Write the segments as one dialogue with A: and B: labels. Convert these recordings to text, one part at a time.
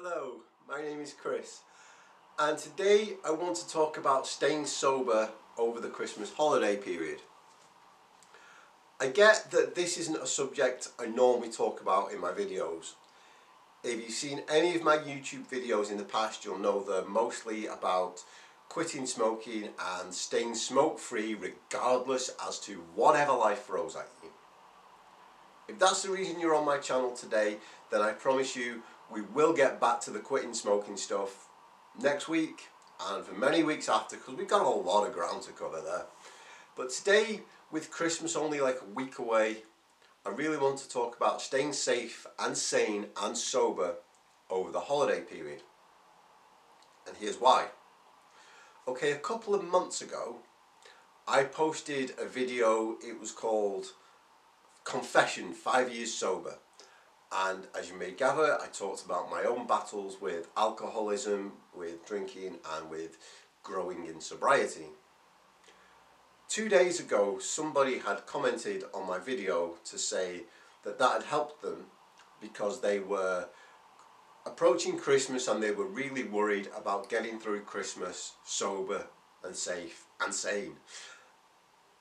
A: Hello, my name is Chris, and today I want to talk about staying sober over the Christmas holiday period. I get that this isn't a subject I normally talk about in my videos. If you've seen any of my YouTube videos in the past, you'll know they're mostly about quitting smoking and staying smoke-free regardless as to whatever life throws at you. If that's the reason you're on my channel today, then I promise you we will get back to the quitting smoking stuff next week and for many weeks after, because we've got a lot of ground to cover there. But today, with Christmas only like a week away, I really want to talk about staying safe and sane and sober over the holiday period. And here's why. Okay, a couple of months ago, I posted a video. It was called Confession 5 Years Sober. And as you may gather, I talked about my own battles with alcoholism, with drinking and with growing in sobriety. 2 days ago, somebody had commented on my video to say that had helped them because they were approaching Christmas and they were really worried about getting through Christmas sober and safe and sane.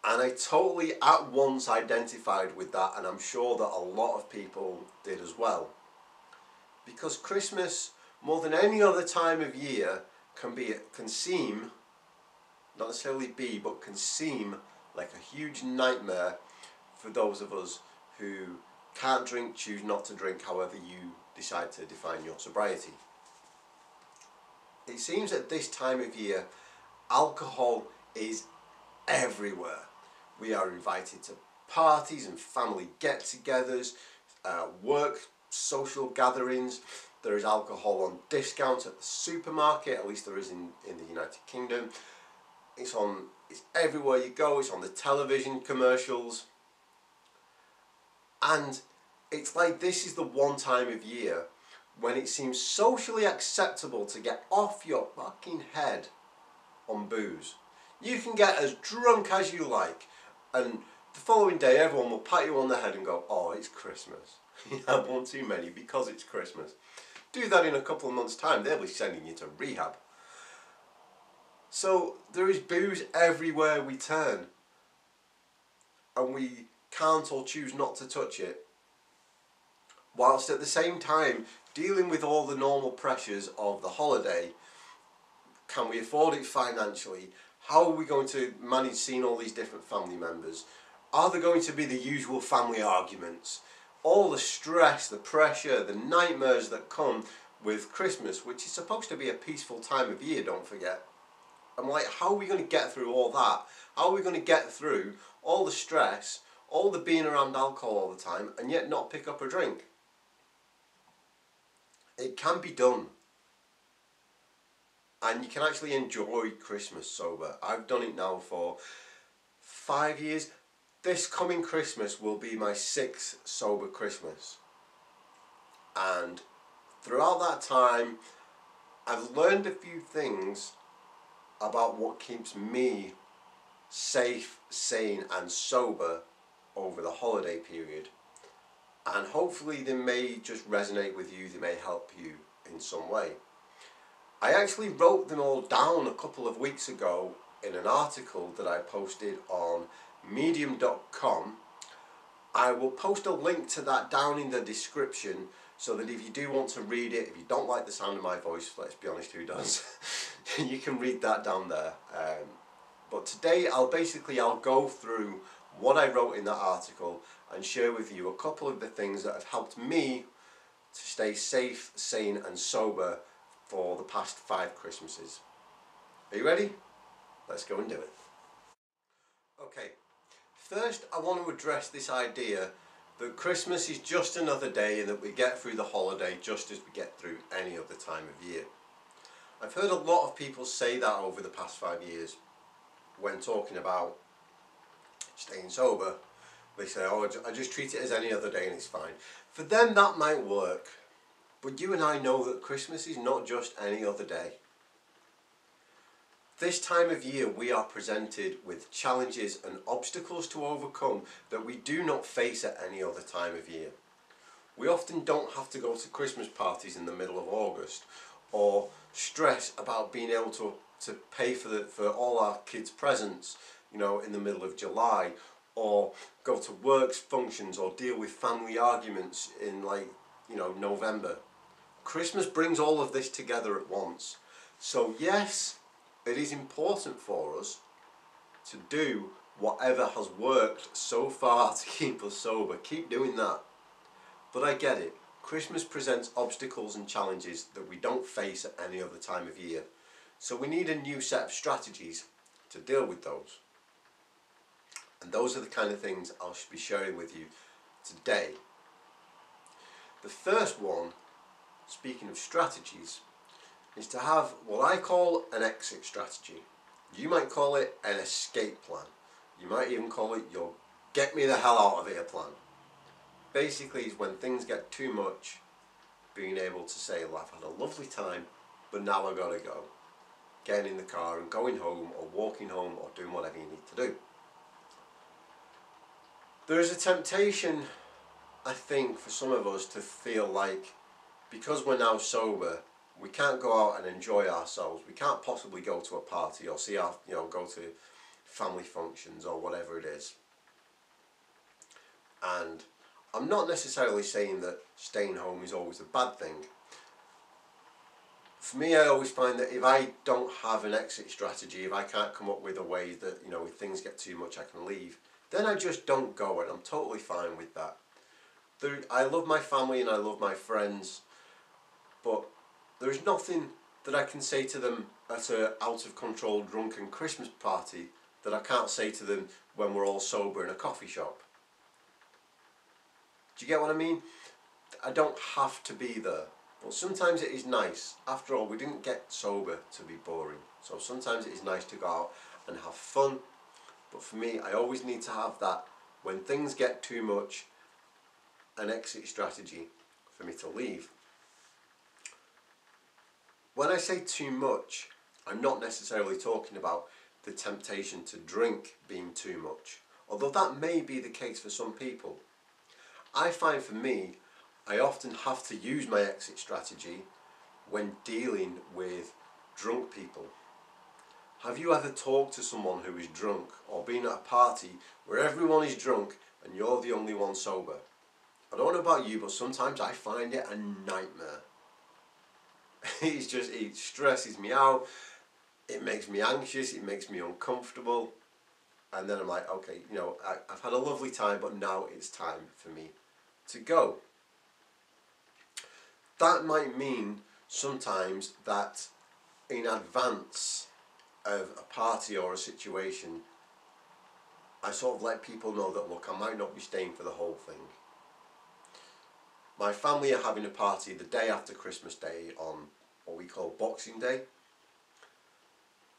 A: And I totally at once identified with that, and I'm sure that a lot of people did as well. Because Christmas, more than any other time of year, can seem, not necessarily be, but can seem like a huge nightmare for those of us who can't drink, choose not to drink, however you decide to define your sobriety. It seems at this time of year, alcohol is everywhere. We are invited to parties and family get-togethers, work, social gatherings. There is alcohol on discount at the supermarket, at least there is in the United Kingdom. It's everywhere you go, it's on the television commercials. And it's like this is the one time of year when it seems socially acceptable to get off your fucking head on booze. You can get as drunk as you like, and the following day everyone will pat you on the head and go, oh, it's Christmas. You had one too many because it's Christmas. Do that in a couple of months' time, they'll be sending you to rehab. So there is booze everywhere we turn, and we can't or choose not to touch it, whilst at the same time dealing with all the normal pressures of the holiday. Can we afford it financially? How are we going to manage seeing all these different family members? Are there going to be the usual family arguments? All the stress, the pressure, the nightmares that come with Christmas, which is supposed to be a peaceful time of year, don't forget. I'm like, how are we going to get through all that? How are we going to get through all the stress, all the being around alcohol all the time, and yet not pick up a drink? It can be done. And you can actually enjoy Christmas sober. I've done it now for 5 years. This coming Christmas will be my 6th sober Christmas. And throughout that time, I've learned a few things about what keeps me safe, sane and sober over the holiday period. And hopefully they may just resonate with you, they may help you in some way. I actually wrote them all down a couple of weeks ago in an article that I posted on medium.com. I will post a link to that down in the description so that if you do want to read it, if you don't like the sound of my voice, let's be honest, who does, you can read that down there. But today I'll go through what I wrote in that article and share with you a couple of the things that have helped me to stay safe, sane and sober for the past 5 Christmases. Are you ready? Let's go and do it. Okay, first I want to address this idea that Christmas is just another day and that we get through the holiday just as we get through any other time of year. I've heard a lot of people say that over the past 5 years when talking about staying sober. They say, oh, I just treat it as any other day and it's fine. For them that might work. But you and I know that Christmas is not just any other day. This time of year we are presented with challenges and obstacles to overcome that we do not face at any other time of year. We often don't have to go to Christmas parties in the middle of August, or stress about being able to pay for all our kids' presents, in the middle of July, or go to works functions, or deal with family arguments in November. Christmas brings all of this together at once. So yes, it is important for us to do whatever has worked so far to keep us sober. Keep doing that. But I get it. Christmas presents obstacles and challenges that we don't face at any other time of year. So we need a new set of strategies to deal with those. And those are the kind of things I'll be sharing with you today. The first one, speaking of strategies, is to have what I call an exit strategy. You might call it an escape plan. You might even call it your get me the hell out of here plan. Basically, it's when things get too much, being able to say, well, I've had a lovely time, but now I've got to go. Getting in the car and going home, or walking home, or doing whatever you need to do. There is a temptation, I think, for some of us to feel like because we're now sober, we can't go out and enjoy ourselves. We can't possibly go to a party or go to family functions or whatever it is. And I'm not necessarily saying that staying home is always a bad thing. For me, I always find that if I don't have an exit strategy, if I can't come up with a way that, if things get too much I can leave, then I just don't go, and I'm totally fine with that. I love my family and I love my friends, but there's nothing that I can say to them at an out of control drunken Christmas party that I can't say to them when we're all sober in a coffee shop. Do you get what I mean? I don't have to be there. But sometimes it is nice. After all, we didn't get sober to be boring. So sometimes it is nice to go out and have fun. But for me, I always need to have that, when things get too much, an exit strategy for me to leave. When I say too much, I'm not necessarily talking about the temptation to drink being too much, although that may be the case for some people. I find for me, I often have to use my exit strategy when dealing with drunk people. Have you ever talked to someone who is drunk, or been at a party where everyone is drunk and you're the only one sober? I don't know about you, but sometimes I find it a nightmare. It stresses me out, it makes me anxious, it makes me uncomfortable, and then I'm like, okay, I've had a lovely time, but now it's time for me to go. That might mean sometimes that in advance of a party or a situation, I sort of let people know that, look, I might not be staying for the whole thing. My family are having a party the day after Christmas Day on what we call Boxing Day.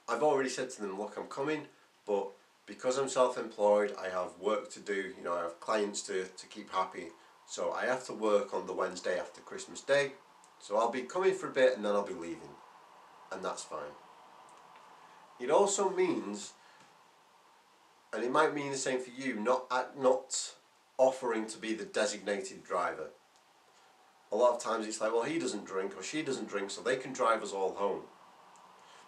A: I've already said to them, look, I'm coming, but because I'm self-employed, I have work to do, I have clients to keep happy, so I have to work on the Wednesday after Christmas Day, so I'll be coming for a bit and then I'll be leaving, and that's fine. It also means, and it might mean the same for you, not offering to be the designated driver. A lot of times it's like, well, he doesn't drink or she doesn't drink, so they can drive us all home.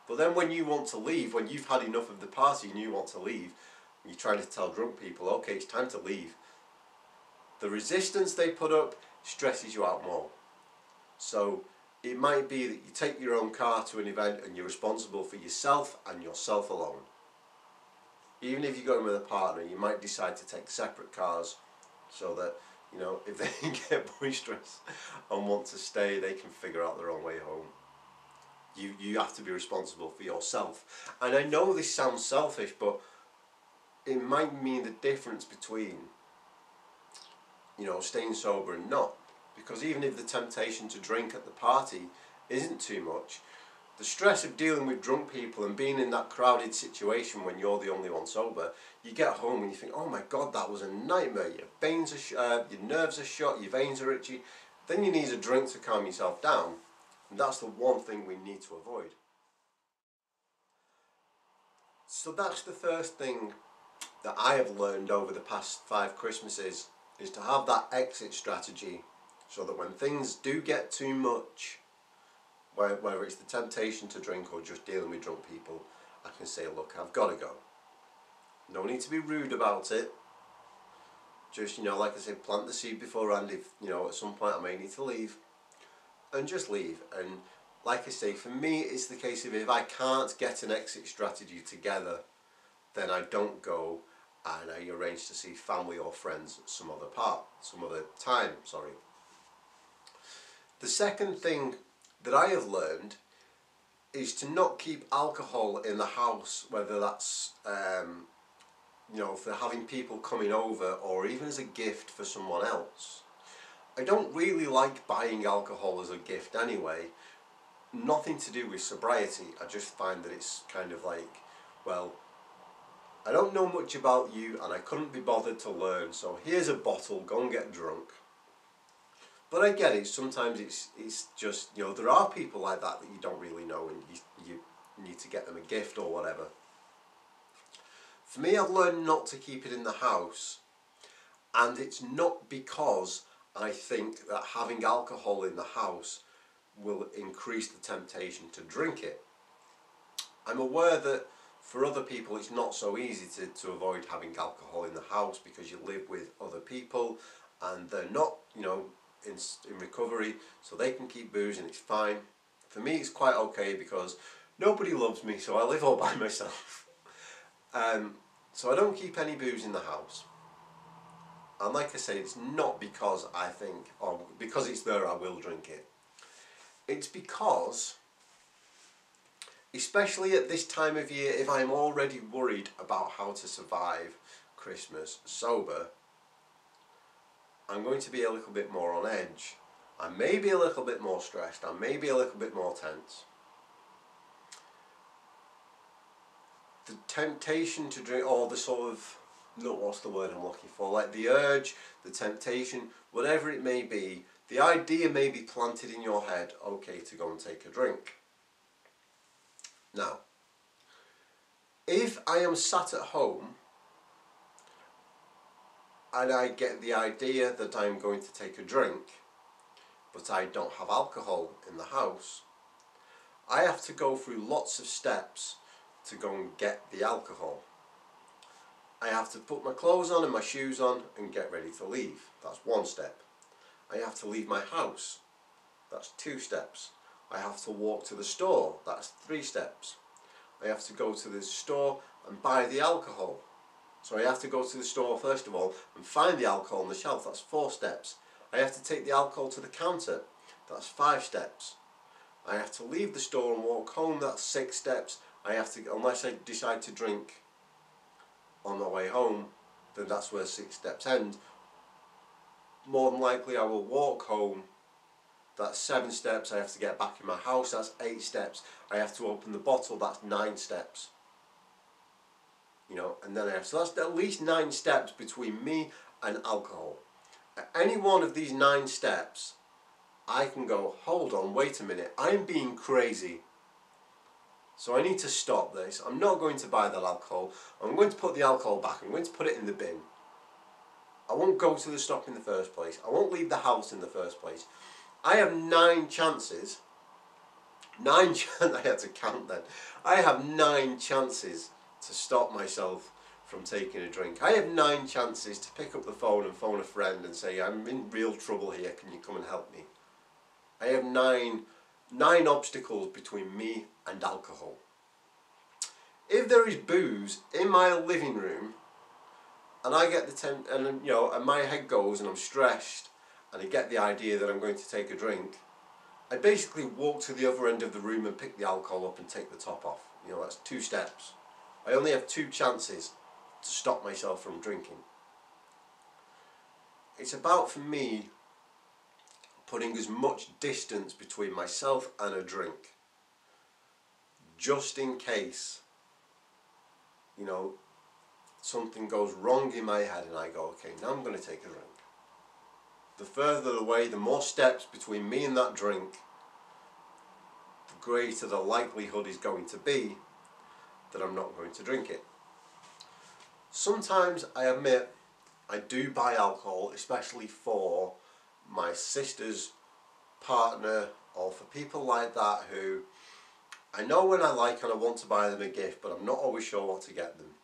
A: But then when you want to leave, when you've had enough of the party and you want to leave, and you're trying to tell drunk people, okay, it's time to leave, the resistance they put up stresses you out more. So it might be that you take your own car to an event and you're responsible for yourself and yourself alone. Even if you're going with a partner, you might decide to take separate cars so that, if they get boisterous and want to stay, they can figure out their own way home. You have to be responsible for yourself. And I know this sounds selfish, but it might mean the difference between, staying sober and not. Because even if the temptation to drink at the party isn't too much, the stress of dealing with drunk people and being in that crowded situation when you're the only one sober, you get home and you think, oh my God, that was a nightmare. Your veins are your nerves are shot, your veins are itchy. Then you need a drink to calm yourself down. And that's the one thing we need to avoid. So that's the first thing that I have learned over the past 5 Christmases, is to have that exit strategy so that when things do get too much, whether it's the temptation to drink or just dealing with drunk people, I can say, look, I've got to go. No need to be rude about it. Just, like I said, plant the seed beforehand. If, at some point I may need to leave, and just leave. And like I say, for me, it's the case of if I can't get an exit strategy together, then I don't go, and I arrange to see family or friends some other time. The second thing that I have learned is to not keep alcohol in the house, whether that's for having people coming over or even as a gift for someone else. I don't really like buying alcohol as a gift anyway. Nothing to do with sobriety. I just find that it's kind of like, well, I don't know much about you and I couldn't be bothered to learn, so here's a bottle, go and get drunk. But I get it, sometimes it's just, there are people like that you don't really know, and you need to get them a gift or whatever. For me, I've learned not to keep it in the house, and it's not because I think that having alcohol in the house will increase the temptation to drink it. I'm aware that for other people it's not so easy to avoid having alcohol in the house because you live with other people and they're not, in recovery, so they can keep booze and it's fine. For me it's quite okay because nobody loves me, so I live all by myself. So I don't keep any booze in the house. And like I say, it's not because I think, or because it's there I will drink it. It's because, especially at this time of year, if I'm already worried about how to survive Christmas sober, I'm going to be a little bit more on edge. I may be a little bit more stressed. I may be a little bit more tense. The temptation to drink, or the sort of, what's the word I'm looking for? Like the urge, the temptation, whatever it may be, the idea may be planted in your head, okay, to go and take a drink. Now, if I am sat at home and I get the idea that I'm going to take a drink, but I don't have alcohol in the house, I have to go through lots of steps to go and get the alcohol. I have to put my clothes on and my shoes on and get ready to leave. That's one step. I have to leave my house. That's 2 steps. I have to walk to the store. That's 3 steps. I have to go to the store and buy the alcohol. So I have to go to the store first of all and find the alcohol on the shelf. That's 4 steps. I have to take the alcohol to the counter. That's 5 steps. I have to leave the store and walk home. That's 6 steps. I have to, unless I decide to drink on my way home, then that's where 6 steps end. More than likely I will walk home. That's 7 steps. I have to get back in my house. That's 8 steps. I have to open the bottle. That's 9 steps. And then so that's at least 9 steps between me and alcohol. At any one of these 9 steps, I can go, hold on, wait a minute, I'm being crazy. So I need to stop this. I'm not going to buy that alcohol. I'm going to put the alcohol back. I'm going to put it in the bin. I won't go to the stop in the first place. I won't leave the house in the first place. I have 9 chances. I had to count then. I have 9 chances to stop myself from taking a drink. I have 9 chances to pick up the phone and phone a friend and say, I'm in real trouble here, can you come and help me? I have 9 obstacles between me and alcohol. If there is booze in my living room and I get and my head goes and I'm stressed and I get the idea that I'm going to take a drink, I basically walk to the other end of the room and pick the alcohol up and take the top off. That's 2 steps. I only have 2 chances to stop myself from drinking. It's about, for me, putting as much distance between myself and a drink, just in case, something goes wrong in my head and I go, okay, now I'm going to take a drink. The further away, the more steps between me and that drink, the greater the likelihood is going to be that I'm not going to drink it. Sometimes, I admit, I do buy alcohol, especially for my sister's partner, or for people like that who I know when I like and I want to buy them a gift, but I'm not always sure what to get them.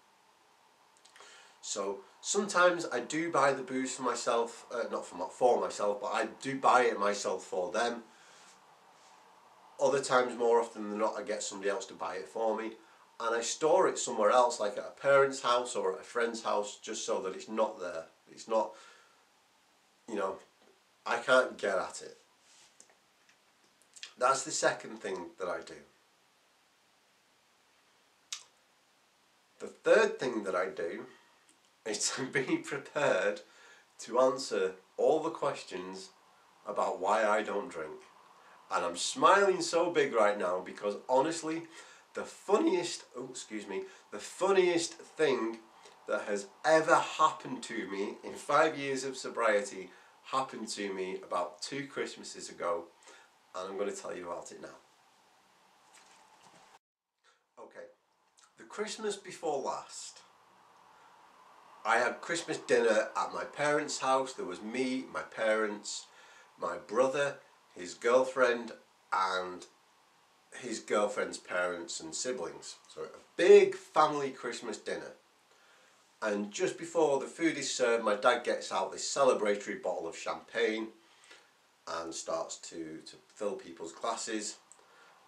A: So sometimes I do buy the booze for myself, not for myself, but I do buy it myself for them. Other times, more often than not, I get somebody else to buy it for me, and I store it somewhere else, like at a parent's house or at a friend's house, just so that it's not there. It's not, you know, I can't get at it. That's the second thing that I do. The third thing that I do is to be prepared to answer all the questions about why I don't drink. And I'm smiling so big right now because honestly, the funniest thing that has ever happened to me in 5 years of sobriety happened to me about 2 Christmases ago, and I'm going to tell you about it now. Okay, the Christmas before last, I had Christmas dinner at my parents' house. There was me, my parents, my brother, his girlfriend, and his girlfriend's parents and siblings. So a big family Christmas dinner. And just before the food is served, my dad gets out this celebratory bottle of champagne and starts to fill people's glasses,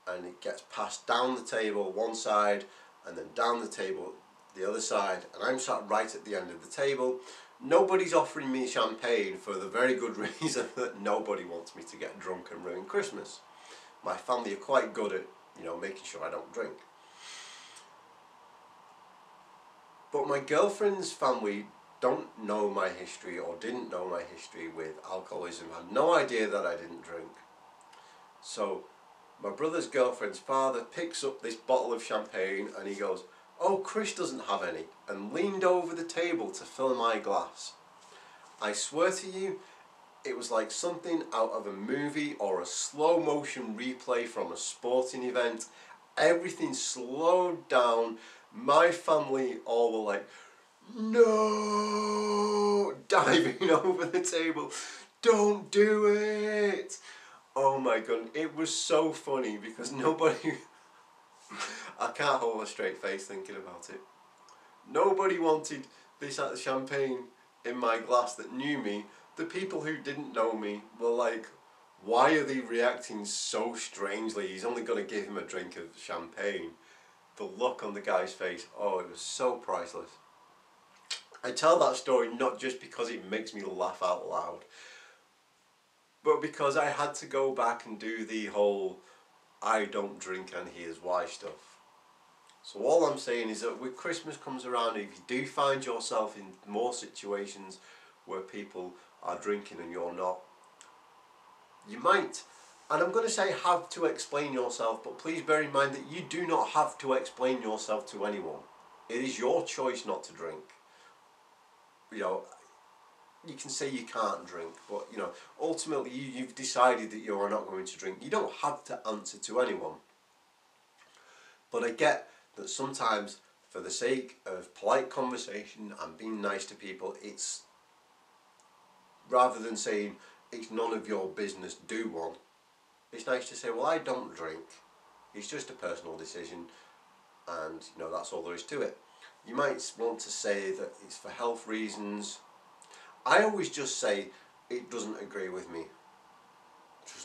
A: and it gets passed down the table one side and then down the table the other side, and I'm sat right at the end of the table. Nobody's offering me champagne for the very good reason that nobody wants me to get drunk and ruin Christmas. My family are quite good at, making sure I don't drink. But my girlfriend's family don't know my history, or didn't know my history with alcoholism, had no idea that I didn't drink. So my brother's girlfriend's father picks up this bottle of champagne and he goes, "Oh, Chris doesn't have any," and leaned over the table to fill my glass. I swear to you, it was like something out of a movie or a slow motion replay from a sporting event. Everything slowed down. My family all were like, "No!" diving over the table. "Don't do it!" Oh my god, it was so funny because nobody... I can't hold a straight face thinking about it. Nobody wanted this champagne in my glass that knew me. The people who didn't know me were like, "Why are they reacting so strangely? He's only going to give him a drink of champagne." The look on the guy's face, oh, it was so priceless. I tell that story not just because it makes me laugh out loud, but because I had to go back and do the whole I don't drink and here's why stuff. So all I'm saying is that when Christmas comes around, if you do find yourself in more situations where people are drinking and you're not, you might, and I'm going to say have to explain yourself, but please bear in mind that you do not have to explain yourself to anyone. It is your choice not to drink. You can say you can't drink, but ultimately you've decided that you are not going to drink. You don't have to answer to anyone. But I get that sometimes, for the sake of polite conversation and being nice to people, it's, rather than saying it's none of your business, do one, it's nice to say, well, I don't drink. It's just a personal decision, and that's all there is to it. You might want to say that it's for health reasons. I always just say it doesn't agree with me.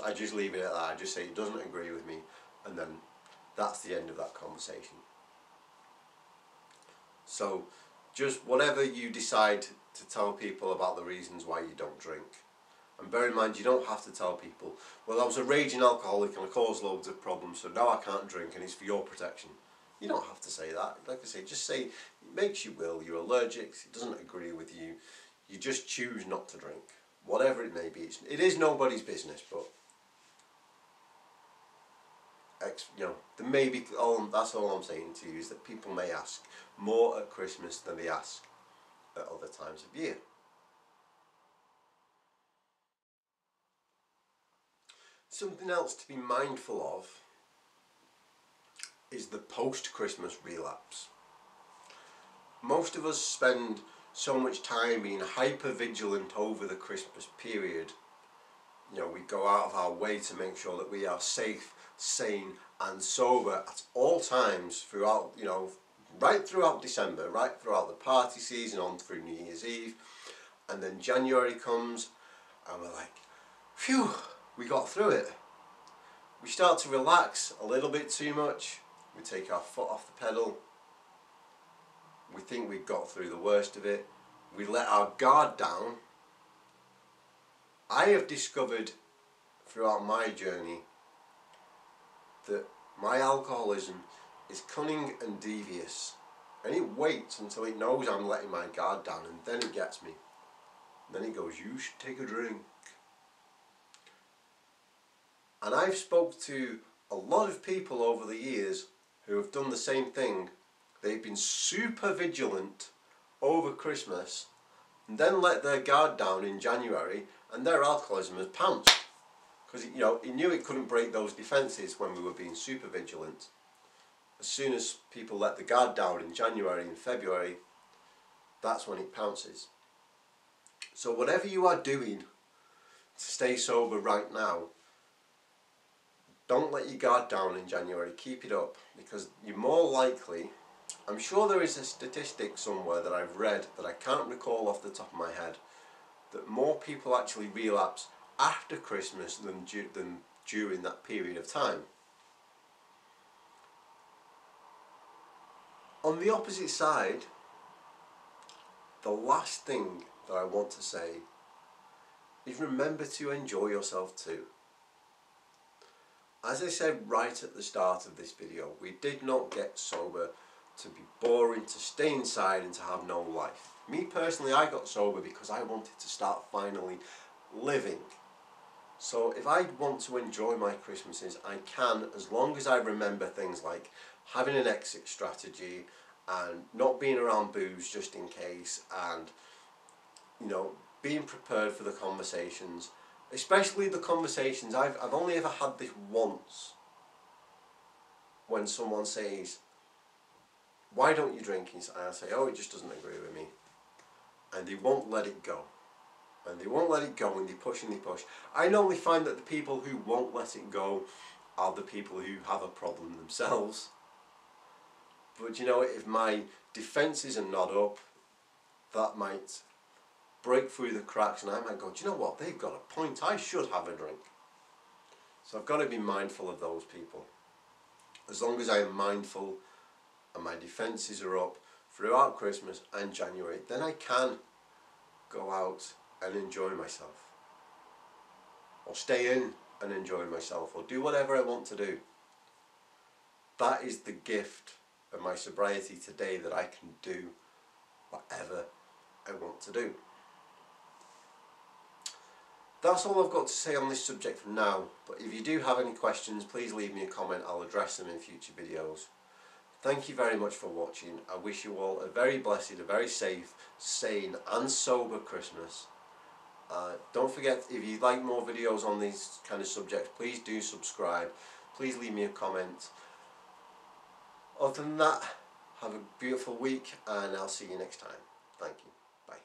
A: I just leave it at that. I just say it doesn't agree with me, and then that's the end of that conversation. So just whatever you decide to tell people about the reasons why you don't drink. And bear in mind, you don't have to tell people, well, I was a raging alcoholic and I caused loads of problems, so now I can't drink and it's for your protection. You don't have to say that. Like I say, just say it makes you ill, you're allergic, it doesn't agree with you, you just choose not to drink. Whatever it may be. It is nobody's business, but that's all I'm saying to you, is that people may ask more at Christmas than they ask at other times of year. Something else to be mindful of is the post-Christmas relapse. Most of us spend so much time being hyper vigilant over the Christmas period we go out of our way to make sure that we are safe, sane and sober at all times throughout, right throughout December, right throughout the party season on through New Year's Eve. And then January comes and we're like, phew, we got through it. We start to relax a little bit too much. We take our foot off the pedal. We think we've got through the worst of it. We let our guard down. I have discovered throughout my journey that my alcoholism is cunning and devious, and it waits until it knows I'm letting my guard down, and then it gets me. And then it goes, you should take a drink. And I've spoke to a lot of people over the years who have done the same thing. They've been super vigilant over Christmas and then let their guard down in January, and their alcoholism has pounced. Because it knew it couldn't break those defences when we were being super vigilant. As soon as people let the guard down in January and February, that's when it pounces. So whatever you are doing to stay sober right now, don't let your guard down in January. Keep it up, because you're more likely, I'm sure there is a statistic somewhere that I've read that I can't recall off the top of my head, that more people actually relapse after Christmas than during that period of time. On the opposite side, the last thing that I want to say is remember to enjoy yourself too. As I said right at the start of this video, we did not get sober to be boring, to stay inside and to have no life. Me personally, I got sober because I wanted to start finally living. So if I want to enjoy my Christmases, I can, as long as I remember things like having an exit strategy and not being around booze just in case, and being prepared for the conversations, especially the conversations. I've only ever had this once, when someone says, why don't you drink? And I say, oh, it just doesn't agree with me. And they won't let it go. And they won't let it go, and they push and they push. I normally find that the people who won't let it go are the people who have a problem themselves. But if my defences are not up, that might break through the cracks, and I might go, do you know what, they've got a point, I should have a drink. So I've got to be mindful of those people. As long as I am mindful and my defences are up throughout Christmas and January, then I can go out and enjoy myself, or stay in and enjoy myself, or do whatever I want to do. That is the gift of my sobriety today, that I can do whatever I want to do. That's all I've got to say on this subject for now, but if you do have any questions, please leave me a comment. I'll address them in future videos. Thank you very much for watching. I wish you all a very blessed, a very safe, sane and sober Christmas. Don't forget, if you'd like more videos on these kind of subjects, please do subscribe. Please leave me a comment. Other than that, have a beautiful week, and I'll see you next time. Thank you. Bye.